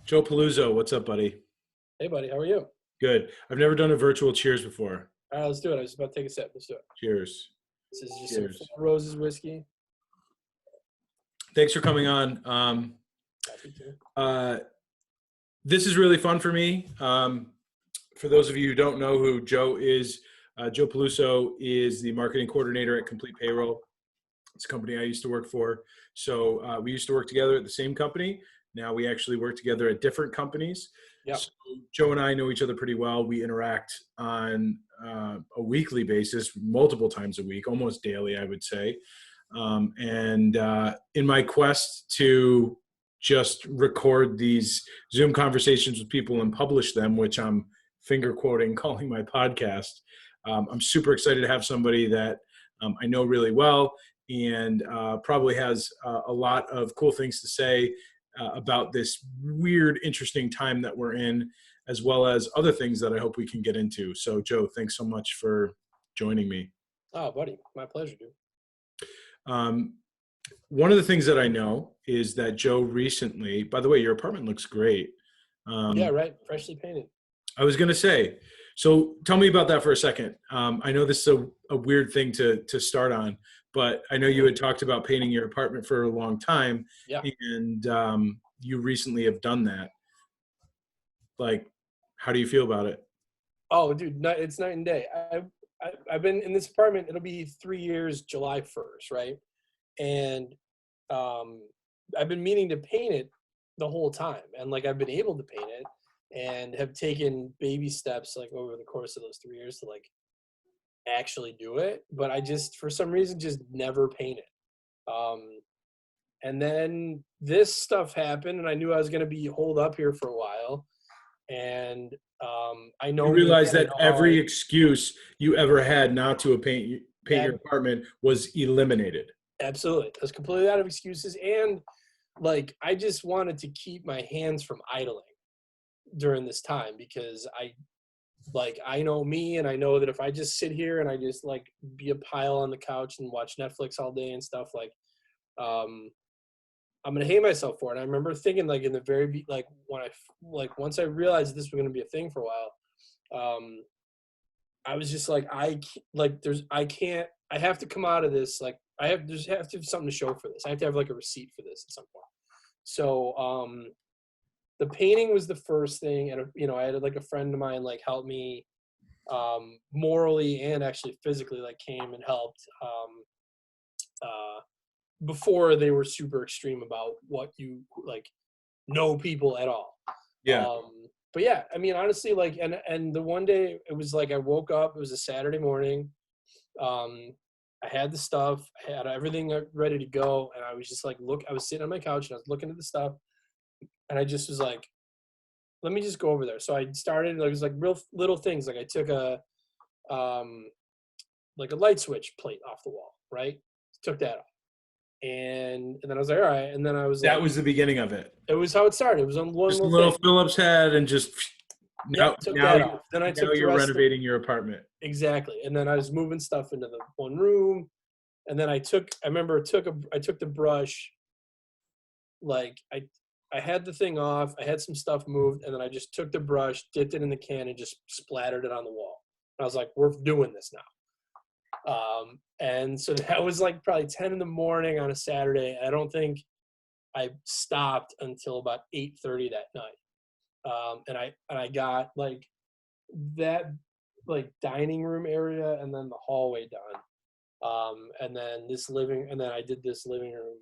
Joe Peluso, what's up, buddy? Hey, buddy, how are you? Good. I've never done a virtual cheers before. All right, let's do it. I was about to take a sip. Let's do it. Cheers. This is just some Four Cheers. Roses whiskey. Thanks for coming on. Happy to. This is really fun for me. For those of you who don't know who Joe is, Joe Peluso is the marketing coordinator at Complete Payroll. It's a company I used to work for. So we used to work together at the same company. Now we actually work together at different companies. Yeah. So Joe and I know each other pretty well. We interact on a weekly basis, multiple times a week, almost daily, I would say. In my quest to just record these Zoom conversations with people and publish them, which I'm finger quoting, calling my podcast, I'm super excited to have somebody that I know really well and probably has a lot of cool things to say about this weird, interesting time that we're in, as well as other things that I hope we can get into. So, Joe, thanks so much for joining me. Oh, buddy, my pleasure, dude. One of the things that I know is that Joe recently, by the way, your apartment looks great. Yeah, right. Freshly painted. I was going to say, so tell me about that for a second. I know this is a weird thing to start on, but I know you had talked about painting your apartment for a long time. Yeah. And you recently have done that. Like, how do you feel about it? Oh, dude, it's night and day. I've been in this apartment. It'll be 3 years, July 1st, right? And I've been meaning to paint it the whole time. And like, I've been able to paint it and have taken baby steps like over the course of those 3 years to like actually do it. But I just, for some reason, just never paint it. And then this stuff happened and I knew I was going to be holed up here for a while. And I know you realize that every excuse you ever had not to paint your apartment was eliminated. Absolutely. I was completely out of excuses. And like, I just wanted to keep my hands from idling during this time because I know me and I know that if I just sit here and I just like be a pile on the couch and watch Netflix all day and stuff, like, I'm going to hate myself for it. And I remember thinking like in the very, like when once I realized this was going to be a thing for a while, I was just like, I have to come out of this. Like I have to have something to show for this. I have to have like a receipt for this at some point. So, the painting was the first thing. And, I had like a friend of mine, like help me, morally and actually physically, like came and helped, before they were super extreme about what you like know people at all. Yeah. But yeah, I mean, honestly, like, and the one day it was like, I woke up, it was a Saturday morning. I had the stuff, I had everything ready to go. And I was just like, I was sitting on my couch and I was looking at the stuff and I just was like, let me just go over there. So I started, it was like real little things. Like I took like a light switch plate off the wall, right? Took that off. And then I was like, all right. And then I was that was the beginning of it. It was how it started. It was on one just little Phillips head and just now you're renovating your apartment. Exactly. And then I was moving stuff into the one room. And then I took the brush, like I had the thing off, I had some stuff moved, and then I just took the brush, dipped it in the can, and just splattered it on the wall. And I was like, we're doing this now. And so that was like probably 10 in the morning on a Saturday. I don't think I stopped until about 8:30 that night. And I got like that like dining room area and then the hallway done. And then I did this living room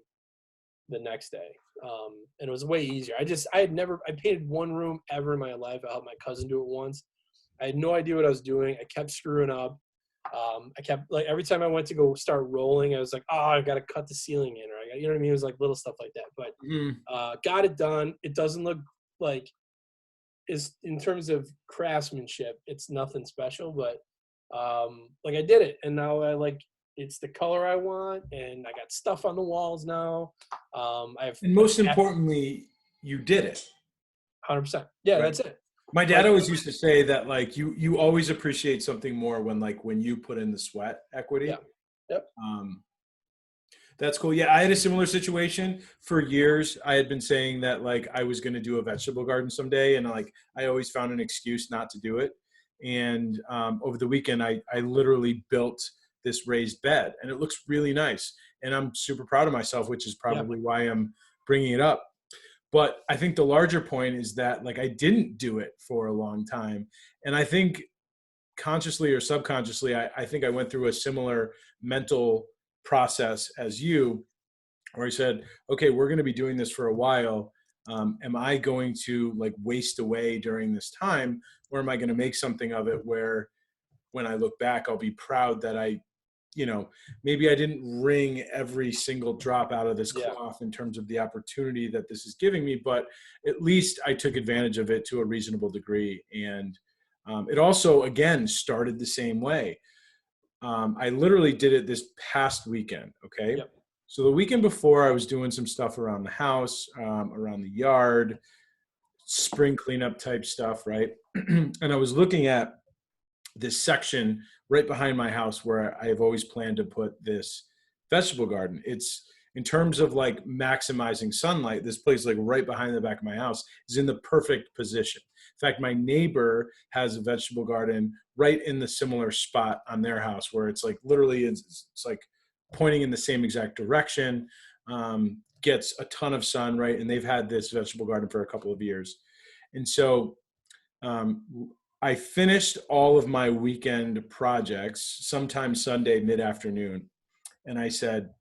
the next day. And it was way easier. I painted one room ever in my life. I helped my cousin do it once. I had no idea what I was doing. I kept screwing up. I kept like every time I went to go start rolling, I was like, oh, I got to cut the ceiling in, or you know what I mean? It was like little stuff like that, but got it done. It doesn't look like in terms of craftsmanship, it's nothing special, but like I did it, and now it's the color I want, and I got stuff on the walls now. And most importantly, you did it. 100%. Yeah, right? That's it. My dad always used to say that like you always appreciate something more when you put in the sweat equity. Yeah. Yep. That's cool. Yeah, I had a similar situation for years. I had been saying that like I was going to do a vegetable garden someday, and like I always found an excuse not to do it. And over the weekend, I literally built this raised bed, and it looks really nice. And I'm super proud of myself, which is Yeah. probably why I'm bringing it up. But I think the larger point is that like I didn't do it for a long time, and I think consciously or subconsciously, I think I went through a similar mental process as you, where I said, okay, we're going to be doing this for a while. Am I going to like waste away during this time, or am I going to make something of it where when I look back, I'll be proud that maybe I didn't wring every single drop out of this Yeah. cloth in terms of the opportunity that this is giving me, but at least I took advantage of it to a reasonable degree. And it also, again, started the same way. I literally did it this past weekend. Okay. Yep. So the weekend before, I was doing some stuff around the house, around the yard, spring cleanup type stuff, right? And I was looking at this section right behind my house where I have always planned to put this vegetable garden. It's in terms of like maximizing sunlight, this place like right behind the back of my house is in the perfect position. In fact, my neighbor has a vegetable garden right in the similar spot on their house where it's like literally it's like pointing in the same exact direction, gets a ton of sun, right? And they've had this vegetable garden for a couple of years. And so I finished all of my weekend projects sometime Sunday mid-afternoon, and I said,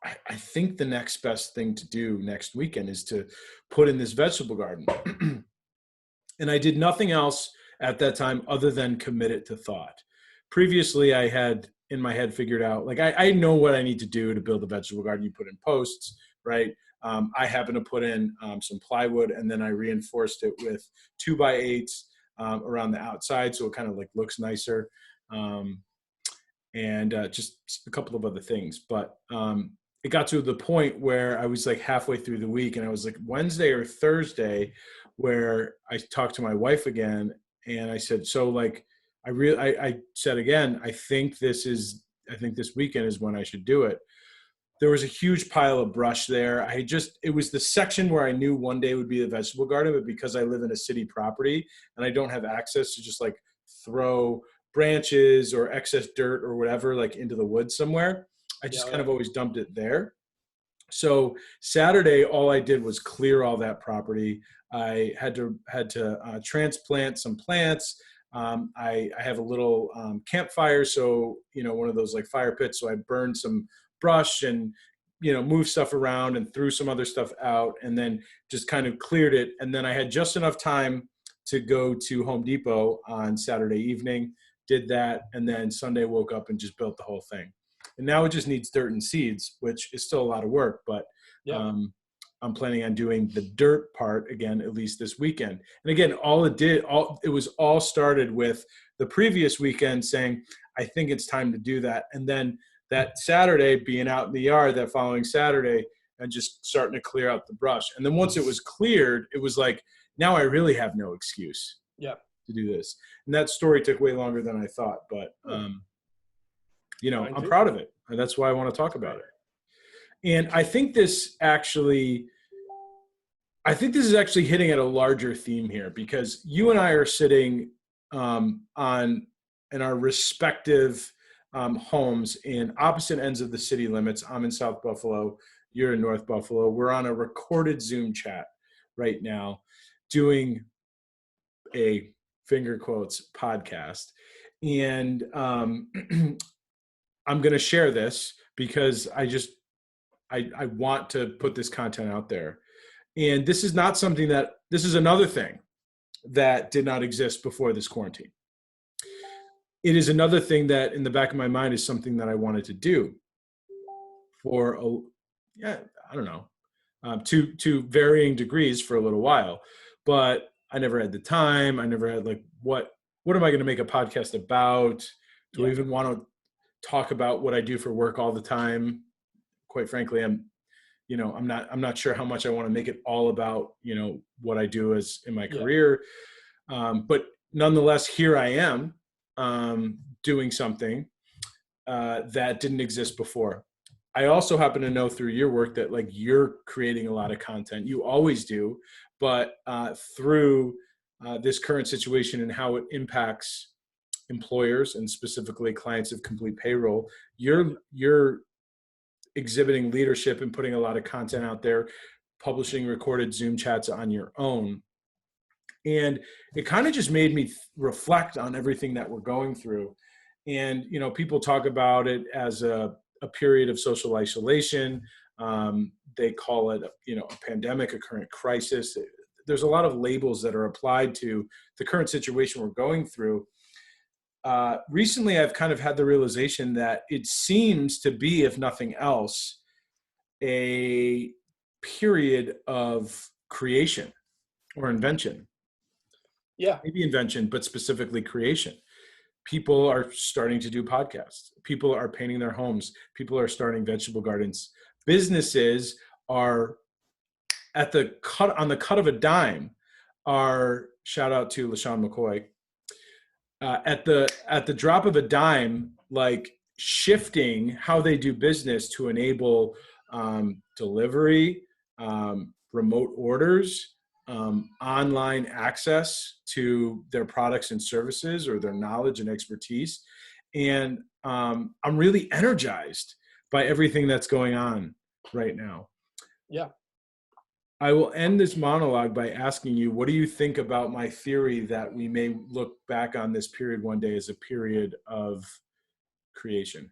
I think the next best thing to do next weekend is to put in this vegetable garden. And I did nothing else at that time other than commit it to thought. Previously, I had in my head figured out, like, I know what I need to do to build a vegetable garden. You put in posts, right? I happen to put in some plywood, and then I reinforced it with 2x8s around the outside, so it kind of like looks nicer, and just a couple of other things. But it got to the point where I was like halfway through the week, and I was like Wednesday or Thursday, where I talked to my wife again, and I said, so like I said again, I think this weekend is when I should do it. There was a huge pile of brush there. It was the section where I knew one day would be the vegetable garden, but because I live in a city property and I don't have access to just like throw branches or excess dirt or whatever, like into the woods somewhere, I just kind of always dumped it there. So Saturday, all I did was clear all that property. I had to transplant some plants. I have a little campfire, so one of those like fire pits. So I burned some brush and moved stuff around and threw some other stuff out, and then just kind of cleared it. And then I had just enough time to go to Home Depot on Saturday evening. Did that, and then Sunday woke up and just built the whole thing. And now it just needs dirt and seeds, which is still a lot of work, but I'm planning on doing the dirt part again, at least this weekend. And again, it was all started with the previous weekend saying, I think it's time to do that. And then that Saturday being out in the yard that following Saturday and just starting to clear out the brush. And then once it was cleared, it was like, now I really have no excuse to do this. And that story took way longer than I thought, but I'm proud of it. And that's why I want to talk about it. And I think this is actually hitting at a larger theme here, because you and I are sitting in our respective homes in opposite ends of the city limits. I'm in South Buffalo. You're in North Buffalo. We're on a recorded Zoom chat right now doing a finger quotes podcast. And I'm going to share this because I want to put this content out there. And this is another thing that did not exist before this quarantine. It is another thing that in the back of my mind is something that I wanted to do for I don't know, to varying degrees for a little while, but I never had the time. I never had like, what am I going to make a podcast about? Do I even want to talk about what I do for work all the time? Quite frankly, I'm not sure how much I want to make it all about, what I do as in my career. But nonetheless, here I am doing something that didn't exist before. I also happen to know through your work that like you're creating a lot of content. You always do, but through this current situation and how it impacts employers and specifically clients of Complete Payroll, you're exhibiting leadership and putting a lot of content out there, publishing recorded Zoom chats on your own. And it kind of just made me reflect on everything that we're going through. And, you know, people talk about it as a period of social isolation. They call it, you know, a pandemic, a current crisis. There's a lot of labels that are applied to the current situation we're going through. Recently, I've kind of had the realization that it seems to be, if nothing else, a period of creation or invention. Yeah. Maybe invention, but specifically creation. People are starting to do podcasts. People are painting their homes. People are starting vegetable gardens. Businesses are on the cut of a dime. Are shout out to LaShawn McCoy. At the drop of a dime, like shifting how they do business to enable delivery, remote orders, online access to their products and services or their knowledge and expertise. And I'm really energized by everything that's going on right now. Yeah. I will end this monologue by asking you, what do you think about my theory that we may look back on this period one day as a period of creation?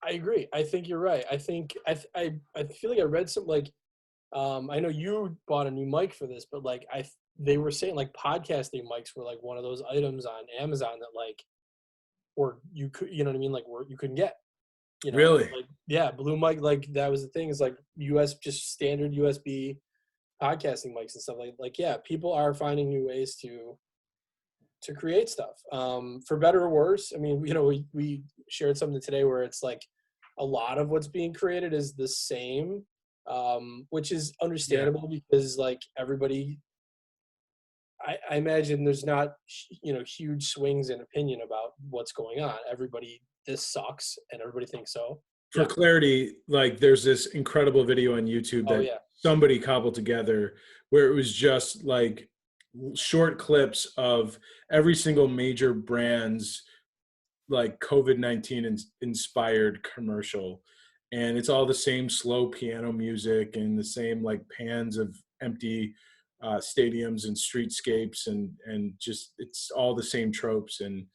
I agree. I think you're right. I think I feel like I read some like I know you bought a new mic for this, but like they were saying like podcasting mics were like one of those items on Amazon that like or you could, you know what I mean, like where you couldn't get, you know, Really? like yeah, blue mic, like that was the thing, is like just standard USB podcasting mics and stuff like yeah, people are finding new ways to create stuff, for better or worse. I mean, you know, we shared something today where it's like a lot of what's being created is the same, which is understandable because like everybody, I imagine there's not, you know, huge swings in opinion about what's going on. Everybody, this sucks, and everybody thinks so. For Yeah. clarity, like there's this incredible video on YouTube Oh that yeah. somebody cobbled together where it was just like short clips of every single major brand's like COVID-19 inspired commercial. And it's all the same slow piano music and the same like pans of empty stadiums and streetscapes and just it's all the same tropes. And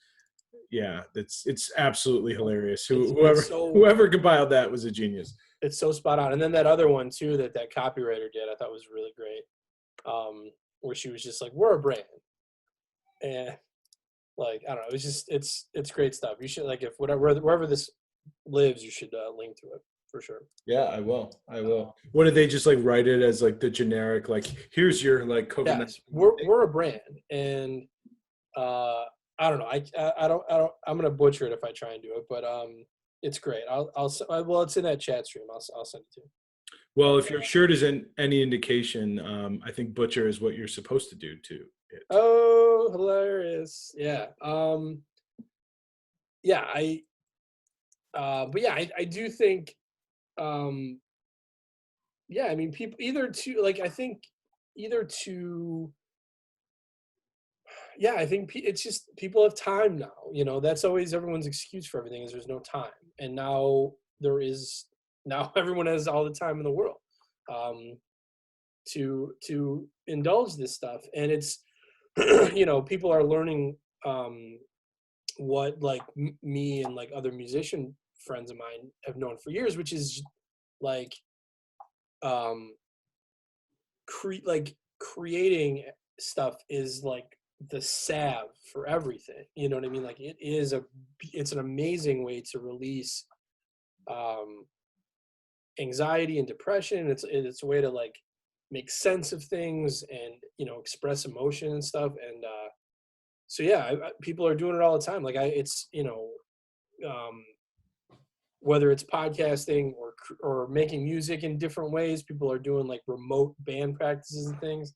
yeah, it's absolutely hilarious. It's so Whoever compiled that was a genius. it's so spot on. And then that other one too that copywriter did, I thought was really great. Where she was just like, "We're a brand," and like I don't know, it's great stuff. You should like if wherever this lives, you should link to it for sure. Yeah, I will. What did they just like write it as like the generic like here's your like COVID-19? Yes, we're a brand, and I don't know. I don't. I'm gonna butcher it if I try and do it, but it's great. Well, it's in that chat stream. I'll send it to you. Well, if your shirt isn't any indication, I think butcher is what you're supposed to do too. Oh, hilarious! Yeah. Yeah. But yeah, I do think. Yeah, I mean, people either to like. I think either to. Yeah, I think it's just people have time now. You know, that's always everyone's excuse for everything is there's no time, and now there is. Now everyone has all the time in the world to indulge this stuff, and it's you know, people are learning what like me and like other musician friends of mine have known for years, which is like um creating stuff is like the salve for everything, you know what I mean? Like it's an amazing way to release um anxiety and depression. It's a way to like make sense of things and, you know, express emotion and stuff. And so yeah, people are doing it all the time. Like it's, you know, whether it's podcasting or making music in different ways, people are doing like remote band practices and things.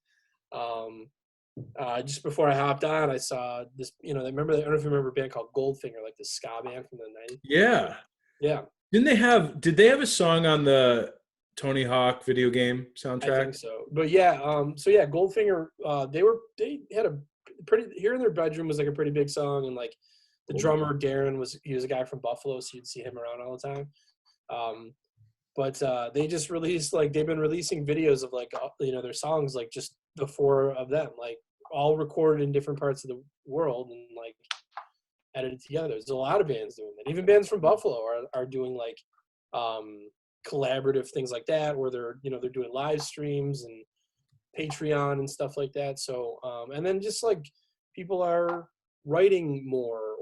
Just before I hopped on, I saw this, you know, I don't know if you remember a band called Goldfinger, like the ska band from the 90s. Yeah. Yeah. Did they have a song on the Tony Hawk video game I soundtrack? think so. But yeah, so yeah, Goldfinger, they had a pretty, Here in Their Bedroom was like a pretty big song, and like the Cool. drummer Darren he was a guy from Buffalo, so you'd see him around all the time. Um, but they just released, like, they've been releasing videos of like their songs, like just the four of them, like all recorded in different parts of the world and like edited together. There's a lot of bands doing that. Even bands from Buffalo are doing like um, collaborative things like that, where they're doing live streams and Patreon and stuff like that. So and then just like people are writing more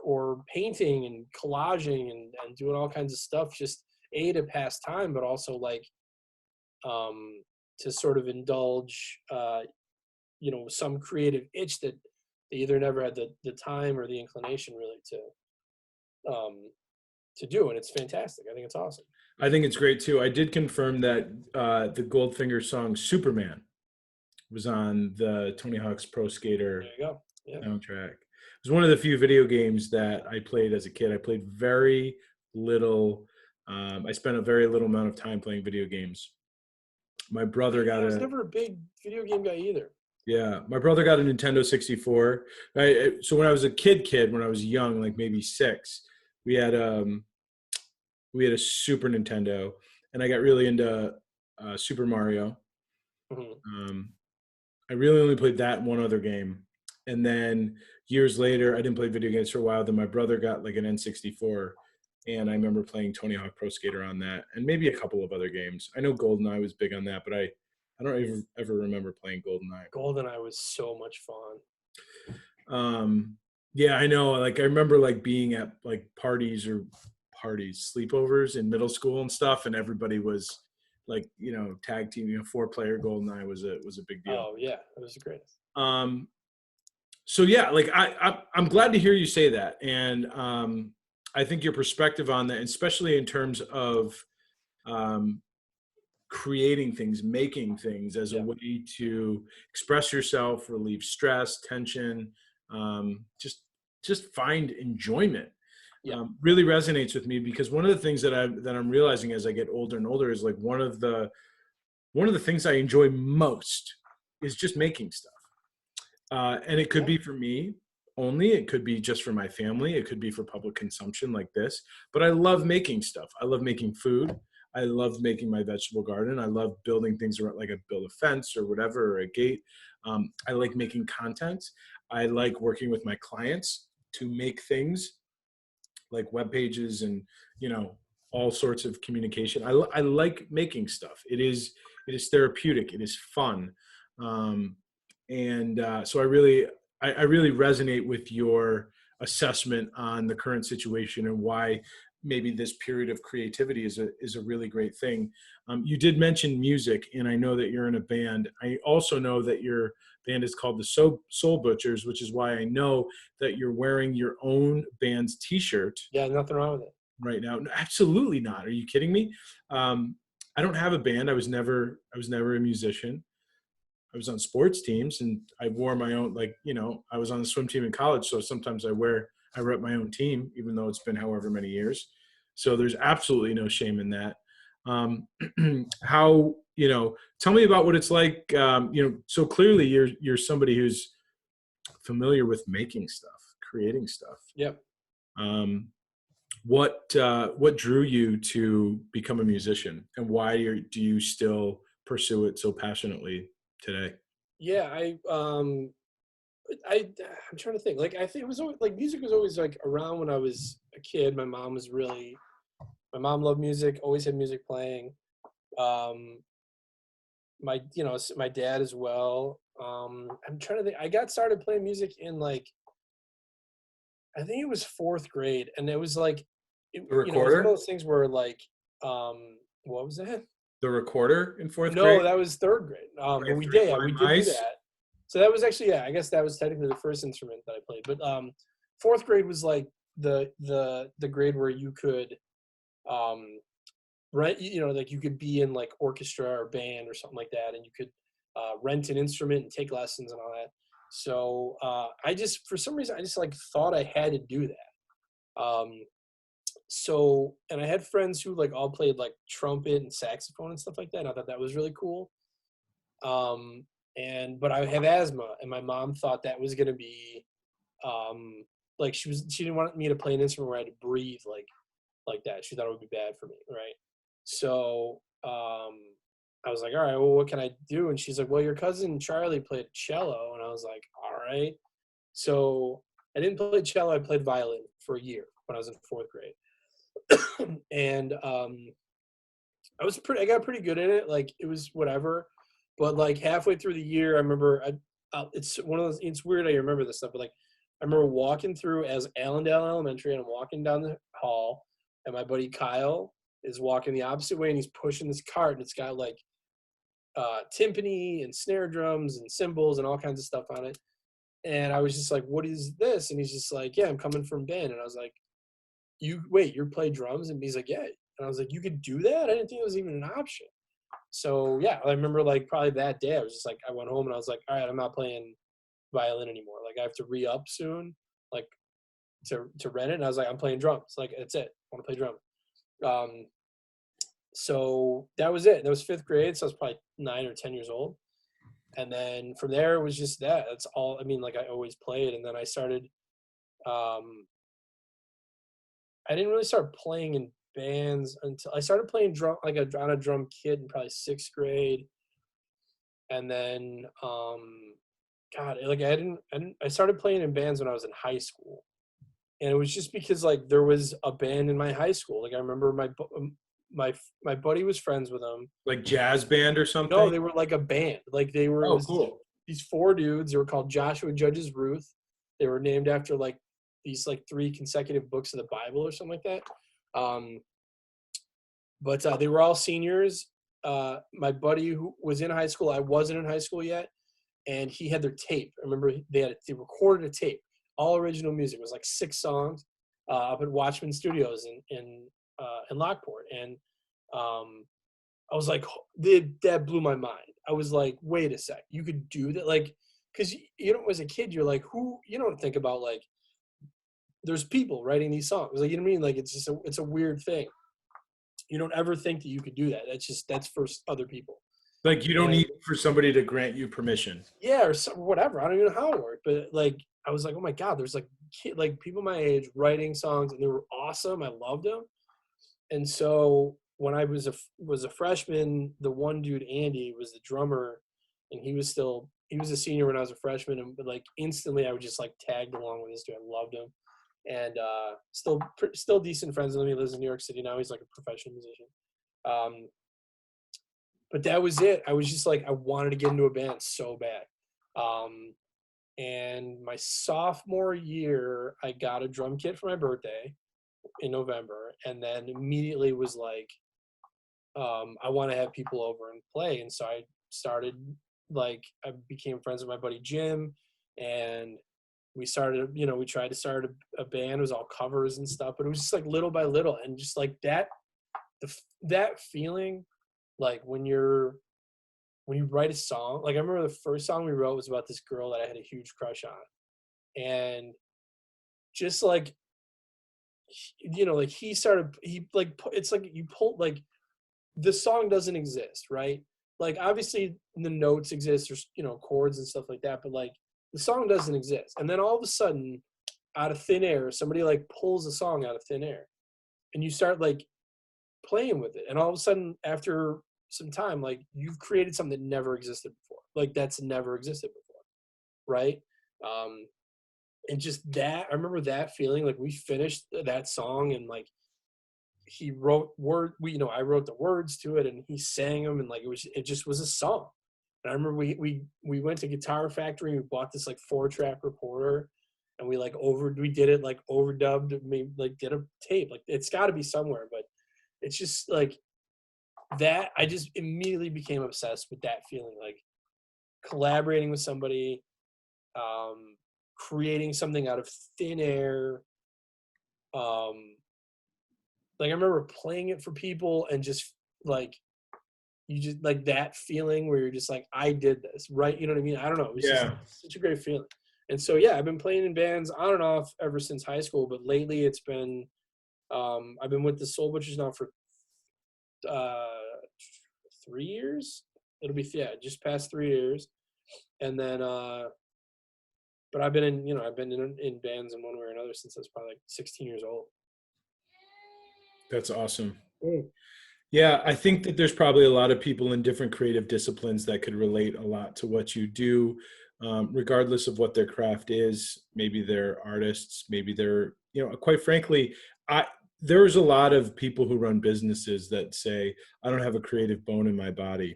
or painting and collaging and doing all kinds of stuff, just to pass time, but also like to sort of indulge some creative itch that they either never had the time or the inclination really um, to do. And it's fantastic. I think it's awesome. I think it's great too. I did confirm that the Goldfinger song "Superman" was on the Tony Hawk's Pro There Skater you go. Yeah. soundtrack. It was one of the few video games that I played as a kid. I played very little. I spent a very little amount of time playing video games. My brother Yeah, got I was a never a big video game guy either. Yeah, my brother got a Nintendo 64. So when I was a kid, when I was young, like maybe 6, we had um we had a Super Nintendo, and I got really into Super Mario. Mhm. Um, I really only played that and one other game, and then years later, I didn't play video games for a while. Then my brother got like an N64, and I remember playing Tony Hawk Pro Skater on that, and maybe a couple of other games. I know GoldenEye was big on that, but I don't ever remember playing GoldenEye. GoldenEye was so much fun. Yeah, I know. Like I remember like being at like sleepovers in middle school and stuff, and everybody was like, tag team, 4-player GoldenEye was a big deal. Oh yeah, it was the greatest. Um, so yeah, like I'm glad to hear you say that, and I think your perspective on that, especially in terms of um, creating things, making things as a Yeah. way to express yourself, relieve stress, tension, just find enjoyment. Yeah. Really resonates with me because one of the things that I'm realizing as I get older and older is like one of the things I enjoy most is just making stuff. And it could Yeah. be for me only, it could be just for my family, it could be for public consumption like this. But I love making stuff. I love making food. I love making my vegetable garden. I love building things around, like I build a fence or whatever, or a gate. I like making content. I like working with my clients to make things like web pages and all sorts of communication. I like making stuff. It is therapeutic. It is fun, and so I really resonate with your assessment on the current situation and why maybe this period of creativity is a really great thing. You did mention music, and I know that you're in a band. I also know that your band is called the Soul Butchers, which is why I know that you're wearing your own band's T-shirt Yeah. Nothing wrong with it. right now. No, absolutely not. Are you kidding me? I don't have a band. I was never a musician. I was on sports teams, and I wore my own, like, I was on the swim team in college. So sometimes I rep my own team, even though it's been however many years. So there's absolutely no shame in that. Um, how, tell me about what it's like. So clearly you're somebody who's familiar with making stuff, creating stuff. Yep. Um, what drew you to become a musician, and why do you still pursue it so passionately today? Yeah. I I'm trying to think. Like, I think it was always, like, music was always like around when I was a kid. My mom loved music. Always had music playing. Um, my dad as well. I'm trying to think. I got started playing music in, like, I think it was fourth grade, and it was like, The it was one of recorder? those things where like, what was that? The recorder in fourth grade? No, that was third grade. But Okay, 3 we blind did do mice? that. So that was actually, yeah, I guess that was technically the first instrument that I played. But fourth grade was like the grade where you could um rent, like you could be in like orchestra or band or something like that, and you could rent an instrument and take lessons and all that. So I just, for some reason, I just like thought I had to do that. Um, So, and I had friends who like all played like trumpet and saxophone and stuff like that. And I thought that was really cool. Um, but I have asthma, and my mom thought that was gonna be um, like she didn't want me to play an instrument where I had to breathe like that. She thought it would be bad for me, right? So I was like, all right, well, what can I do? And she's like, well, your cousin Charlie played cello, and I was like, all right. So I didn't play cello. I played violin for a year when I was in fourth grade, and I got pretty good at it. Like it was whatever, but like halfway through the year, I remember it's one of those. It's weird I remember this stuff, but like I remember walking through as Allendale Elementary, and I'm walking down the hall, and my buddy Kyle is walking the opposite way, and he's pushing this cart, and it's got like timpani and snare drums and cymbals and all kinds of stuff on it. And I was just like, "What is this?" And he's just like, "Yeah, I'm coming from band." And I was like, you play drums?" And he's like, "Yeah." And I was like, "You could do that? I didn't think it was even an option." So yeah, I remember like probably that day I was just like, I went home and I was like, all right, I'm not playing violin anymore. Like I have to re-up soon, like to rent it. And I was like, I'm playing drums. Like that's it. I want to play drums. Um, so that was it. That was fifth grade. So I was probably 9 or 10 years old. And then from there it was just that. That's all. I mean, like I always played. And then I started. I didn't really start playing in bands until I started playing drum, like on a drum kit in probably sixth grade. And then, God, like I started playing in bands when I was in high school. And it was just because like there was a band in my high school. Like I remember my buddy was friends with them. Like jazz band or No, something? they were like a band. Like they were, it Oh, was cool. these four dudes. They were called Joshua Judges Ruth. They were named after like these like three consecutive books of the Bible or something like that. But they were all seniors. My buddy who was in high school, I wasn't in high school yet, and he had their tape. I remember they recorded a tape, all original music. It was like 6 songs up at Watchman Studios in Lockport, and I was like, that blew my mind. I was like, wait a sec, you could do that, like, because you know, as a kid, you're like, who you don't think about like, there's people writing these songs, like you know what I mean, like it's a weird thing. You don't ever think that you could do that. That's for other people. Like you don't And need for somebody to grant you permission. yeah, or whatever. I don't even know how it worked, but like I was like, oh my god, there's like like people my age writing songs, and they were awesome. I loved them. And so when I was a freshman, the one dude Andy was the drummer, and he was a senior when I was a freshman, and but like instantly I was just like tagged along with this dude. I loved him, and still decent friends with him. He lives in New York City now. He's like a professional musician. Um, but that was it. I was just like, I wanted to get into a band so bad. Um, and my sophomore year, I got a drum kit for my birthday in November, and then immediately was like, I want to have people over and play. And so I started, like, I became friends with my buddy Jim, and we started, we tried to start a band. It was all covers and stuff, but it was just like little by little, and just like that feeling, like when you write a song. Like I remember the first song we wrote was about this girl that I had a huge crush on, and just like, like it's like you pull, like the song doesn't exist, right? Like obviously the notes exist, there's chords and stuff like that, but like the song doesn't exist. And then all of a sudden, out of thin air, somebody like pulls a song out of thin air, and you start like playing with it, and all of a sudden after some time, like you've created something that never existed before, like that's never existed before, right? um and just that, I remember that feeling. Like we finished that song, and like he wrote I wrote the words to it, and he sang them, and like it just was a song. And I remember we went to Guitar Factory, and we bought this like 4-track recorder, and we did it like overdubbed, maybe like did a tape. Like it's got to be somewhere, but it's just like that. I just immediately became obsessed with that feeling, like collaborating with somebody, creating something out of thin air. Like I remember playing it for people, and just like, you just like that feeling where you're just like, I did this, right? You know what I mean? I don't know. It was just Yeah. such a great feeling. And so, yeah, I've been playing in bands on and off ever since high school, but lately it's been I've been with the Soul Butchers now for uh, 3 years. It'll be, yeah, just past 3 years. And then, but I've been in, I've been in bands in one way or another since I was probably like 16 years old. That's awesome. Mm. Yeah, I think that there's probably a lot of people in different creative disciplines that could relate a lot to what you do, regardless of what their craft is. Maybe they're artists, maybe they're, quite frankly, I there's a lot of people who run businesses that say, I don't have a creative bone in my body.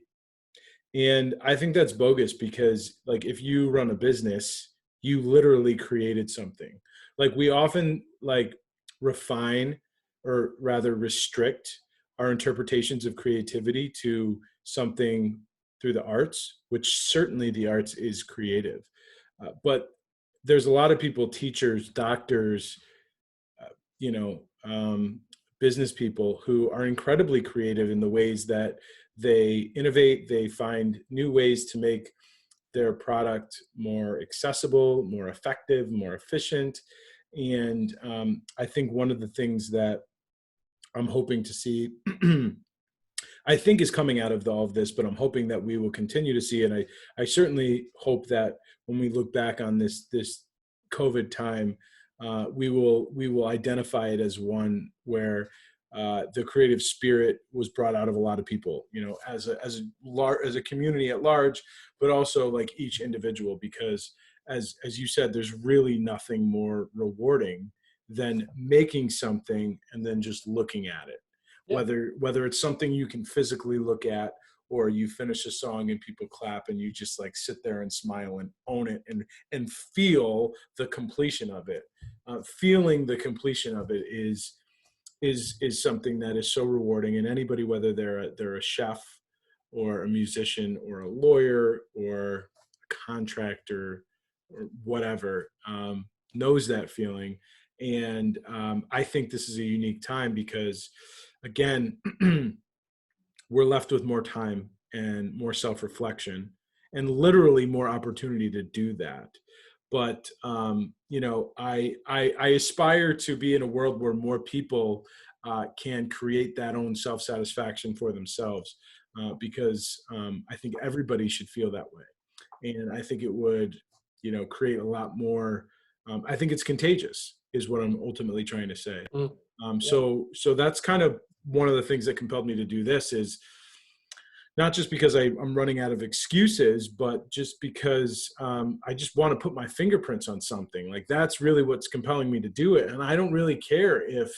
And I think that's bogus because, like, if you run a business, you literally created something. Like, we often like refine, or rather restrict, our interpretations of creativity to something through the arts, which certainly the arts is creative. But there's a lot of people, teachers, doctors, uh, you know, um, business people, who are incredibly creative in the ways that they innovate. They find new ways to make their product more accessible, more effective, more efficient. And I think one of the things that I'm hoping to see, I think, is coming out of all of this, but I'm hoping that we will continue to see. And I certainly hope that when we look back on this COVID time, we will identify it as one where the creative spirit was brought out of a lot of people, as a community at large, but also like each individual, because as you said, there's really nothing more rewarding than making something and then just looking at it, Yeah. whether it's something you can physically look at, or you finish a song and people clap and you just like sit there and smile and own it and feel the completion of it. Feeling the completion of it is something that is so rewarding. And anybody, whether they're a chef or a musician or a lawyer or a contractor or whatever, knows that feeling. And I think this is a unique time because, again, we're left with more time and more self-reflection and literally more opportunity to do that. But I aspire to be in a world where more people can create that own self-satisfaction for themselves, because I think everybody should feel that way. And I think it would, create a lot more. I think it's contagious, is what I'm ultimately trying to say. Mm. Yeah. So that's kind of one of the things that compelled me to do this, is not just because I'm running out of excuses, but just because I just want to put my fingerprints on something. Like, that's really what's compelling me to do it. And I don't really care if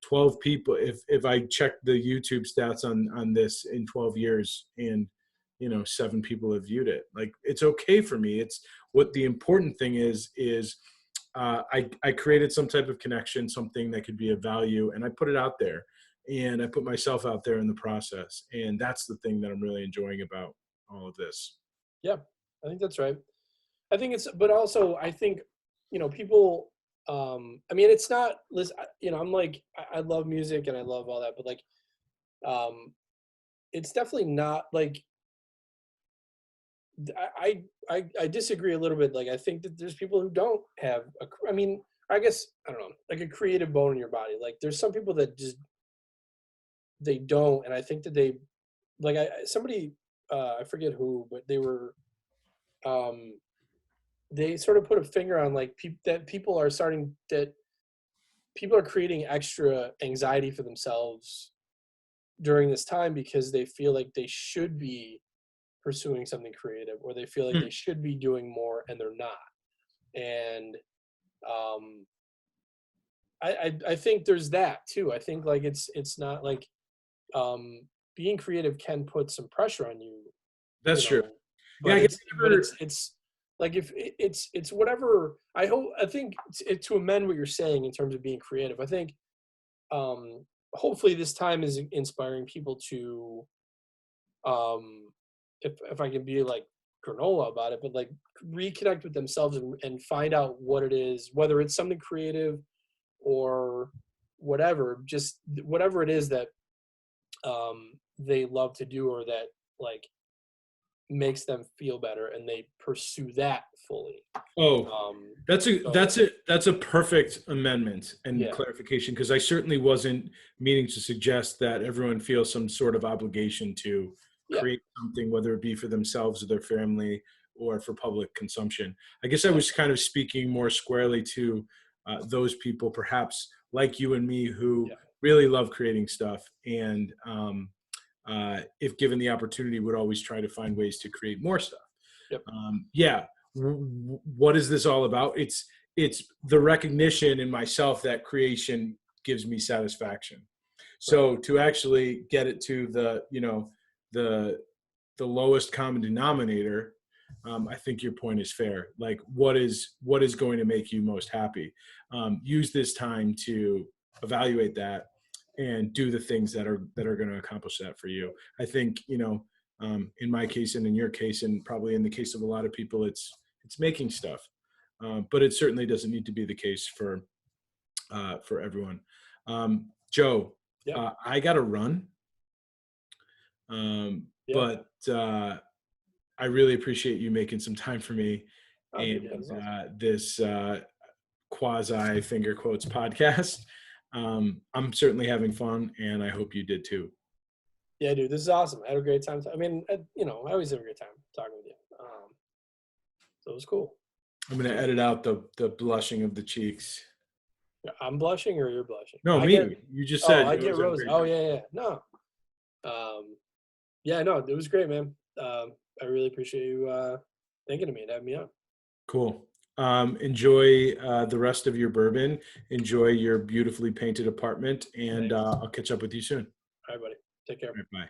12 people, if I check the YouTube stats on this in 12 years and 7 people have viewed it. Like, it's okay for me. It's what the important thing is I created some type of connection, something that could be of value, and I put it out there, and I put myself out there in the process. And that's the thing that I'm really enjoying about all of this. Yeah. I think that's right. I think it's, but also I think, people, I mean, it's not, listen, I'm like, I love music and I love all that, but like, um, it's definitely not like, I disagree a little bit. Like, I think that there's people who don't have I mean, I guess, I don't know, like a creative bone in your body. Like, there's some people that just, they don't. And I think that they, like, somebody, I forget who, but um, they sort of put a finger on like that people are creating extra anxiety for themselves during this time because they feel like they should be pursuing something creative, or they feel like they Hmm. should be doing more and they're not. And um I think there's that too. I think like it's not like, um being creative can put some pressure on you, That's you true. know, Yeah, I but guess never. it's like, if it's whatever. I think to amend what you're saying in terms of being creative, I think, hopefully this time is inspiring people to, um if I can be like granola about it, but like reconnect with themselves and find out what it is, whether it's something creative or whatever, just whatever it is that they love to do, or that like makes them feel better, and they pursue that fully. Oh, that's So that's a perfect amendment and yeah, clarification, because I certainly wasn't meaning to suggest that everyone feels some sort of obligation to yeah, create something, whether it be for themselves or their family or for public consumption. I guess I yeah, was kind of speaking more squarely to those people, perhaps like you and me, who yeah, really love creating stuff, and if given the opportunity, would always try to find ways to create more stuff. yep, Yeah. What is this all about? It's the recognition in myself that creation gives me satisfaction. right, So to actually get it to the, the the lowest common denominator, I think your point is fair. Like, what is going to make you most happy? Use this time to evaluate that and do the things that are going to accomplish that for you. I think, in my case and in your case, and probably in the case of a lot of people, it's making stuff. But it certainly doesn't need to be the case for everyone. Joe, yeah, I got to run, yeah. but I really appreciate you making some time for me Oh, and dude, yeah, it was awesome. this quasi finger quotes podcast. I'm certainly having fun, and I hope you did too. Yeah, dude, this is awesome. I had a great time. I mean, I always have a great time talking with you. So it was cool. I'm going to edit out the blushing of the cheeks. Yeah, I'm blushing or you're blushing? No, I get, me. You just oh, said I you get always have a rose. great Oh, time. yeah, yeah. No. Yeah, no, it was great, man. I really appreciate you thinking of me and having me on. Cool. Enjoy the rest of your bourbon. Enjoy your beautifully painted apartment, and Thanks. I'll catch up with you soon. All right, buddy. Take care. All right, bye.